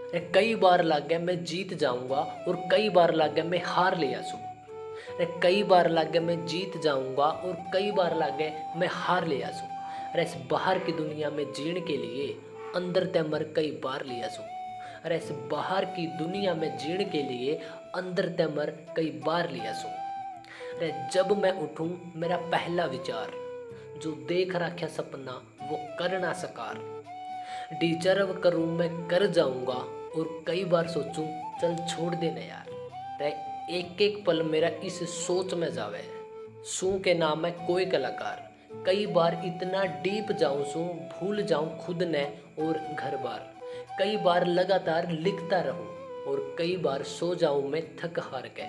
अरे कई बार लग गया मैं जीत जाऊंगा और कई बार लग गया मैं हार ले आसूँ। अरे कई बार लग गया मैं जीत जाऊंगा और कई बार लग गया मैं हार ले आसूँ। अरे इस बाहर की दुनिया में जीने के लिए अंदर ते मर कई बार ले आसूँ। अरे इस बाहर की दुनिया में जीने के लिए अंदर ते मर कई बार ले आसूँ। अरे जब मैं उठूं मेरा पहला विचार, जो देख रखा सपना वो करना साकार। डिजर्व करूं मैं कर जाऊंगा और कई बार सोचूं चल छोड़ देना यार। रे एक एक पल मेरा इस सोच में जावे, सू के नाम है कोई कलाकार। कई बार इतना डीप जाऊं सू भूल जाऊं खुद ने और घर बार। कई बार लगातार लिखता रहूं और कई बार सो जाऊं मैं थक हार के।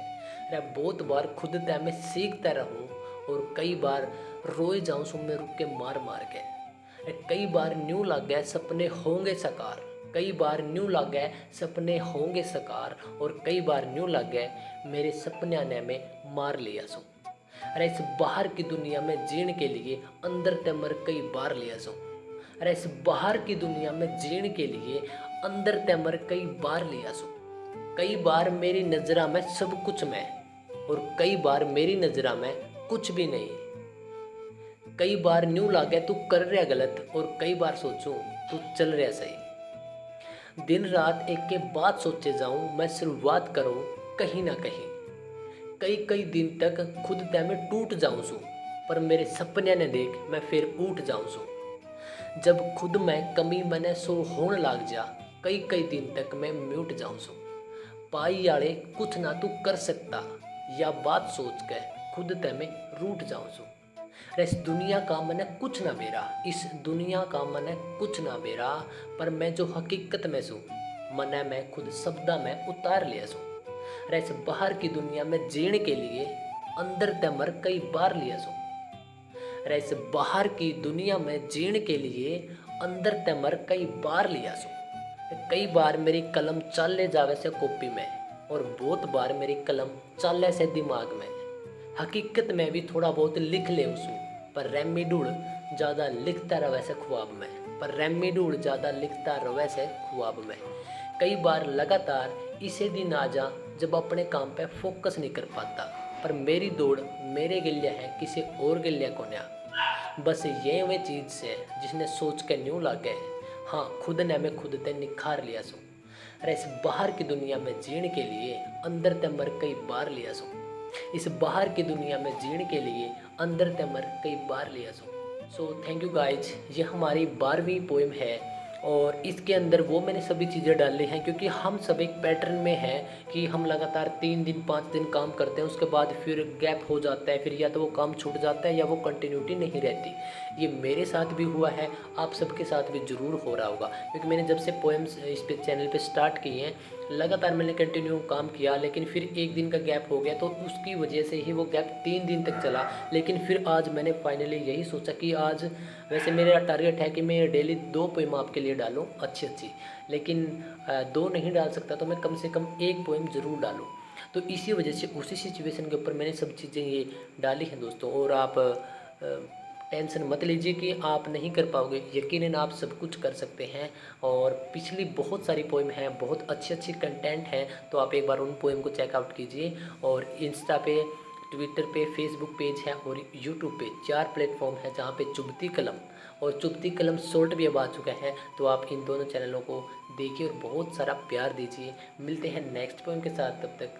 रे बहुत बार खुद तय मैं सीखता रहूं और कई बार रोए जाऊं सू मैं रुक के मार मार के। कई बार न्यू लग गया सपने होंगे साकार। कई बार न्यू लग गए सपने होंगे साकार और कई बार न्यू लग गए मेरे सपने ने में मार लिया सो। अरे इस बाहर की दुनिया में जीने के लिए अंदर ते मर कई बार लिया सो। अरे इस बाहर की दुनिया में जीने के लिए अंदर ते मर कई बार लिया सो। कई बार मेरी नजरा में सब कुछ मैं और कई बार मेरी नजरा में कुछ भी नहीं। कई बार न्यू लागे तू कर रहा गलत और कई बार सोचूं तू चल रहा सही। दिन रात एक के बाद सोचे जाऊं मैं शुरुआत करूं कहीं ना कहीं। कई कई दिन तक खुद तय में टूट जाऊं सू पर मेरे सपने ने देख मैं फिर उठ जाऊं सू। जब खुद में कमी मैंने सो होने लग जा कई कई दिन तक मैं म्यूट जाऊं सू। पाई आड़े कुछ ना तू कर सकता या बात सोच के खुद तय में रूठ जाऊं सू। इस दुनिया का मैंने कुछ ना बेरा, इस दुनिया का मैंने कुछ ना बेरा, पर मैं जो हकीकत में सू मने मैं खुद शब्दा में उतार लिया सू। इस बाहर की दुनिया में जीने के लिए अंदर ते मर कई बार लिया सू। इस बाहर की दुनिया में जीने के लिए अंदर ते मर कई बार लिया सू। कई बार मेरी कलम चाले जावे से कॉपी में और बहुत बार मेरी कलम चाले से दिमाग में। हकीकत में भी थोड़ा बहुत लिख ले उसू पर रैमी ढूढ़ ज़्यादा लिखता रहे से ख्वाब में। पर रैमी ढूढ़ ज़्यादा लिखता रहे से ख्वाब में। कई बार लगातार इसे दिन आ जा जब अपने काम पे फोकस नहीं कर पाता, पर मेरी दौड़ मेरे गिल्ले है किसी और गिल्ले को न्या। बस ये वे चीज़ से जिसने सोच के न्यू लागे, हाँ खुद ने मैं खुद ते निखार लिया सो। अरे इस बाहर की दुनिया में जीने के लिए अंदर ते मर कई बार लिया सो। इस बाहर की दुनिया में जीने के लिए अंदर ते मर कई बार लिया सो थैंक यू गाइज। ये हमारी 12वीं पोएम है और इसके अंदर वो मैंने सभी चीज़ें डाली हैं क्योंकि हम सब एक पैटर्न में हैं कि हम लगातार 3 दिन 5 दिन काम करते हैं, उसके बाद फिर गैप हो जाता है, फिर या तो वो काम छूट जाता है या वो कंटिन्यूटी नहीं रहती। ये मेरे साथ भी हुआ है, आप सबके साथ भी ज़रूर हो रहा होगा क्योंकि मैंने जब से पोएम्स इस पे चैनल पे स्टार्ट किए हैं लगातार मैंने कंटिन्यू काम किया, लेकिन फिर एक दिन का गैप हो गया तो उसकी वजह से ही वो गैप 3 दिन तक चला। लेकिन फिर आज मैंने फाइनली यही सोचा कि आज वैसे मेरा टारगेट है कि मैं डेली 2 पोएम आपके लिए डालूं अच्छी अच्छी, लेकिन 2 नहीं डाल सकता तो मैं कम से कम 1 पोएम ज़रूर डालूं। तो इसी वजह से उसी सिचुएशन के ऊपर मैंने सब चीज़ें ये डाली हैं दोस्तों। और आप टेंशन मत लीजिए कि आप नहीं कर पाओगे, यकीनन आप सब कुछ कर सकते हैं। और पिछली बहुत सारी पोएम हैं, बहुत अच्छी अच्छी कंटेंट है, तो आप एक बार उन पोएम को चेकआउट कीजिए। और इंस्टा पे, ट्विटर पे, फेसबुक पेज है और यूट्यूब पे 4 प्लेटफॉर्म है जहाँ पे चुभती कलम और चुभती कलम शॉर्ट भी अब आ चुका है, तो आप इन दोनों चैनलों को देखिए और बहुत सारा प्यार दीजिए। मिलते हैं नेक्स्ट पोएम के साथ, तब तक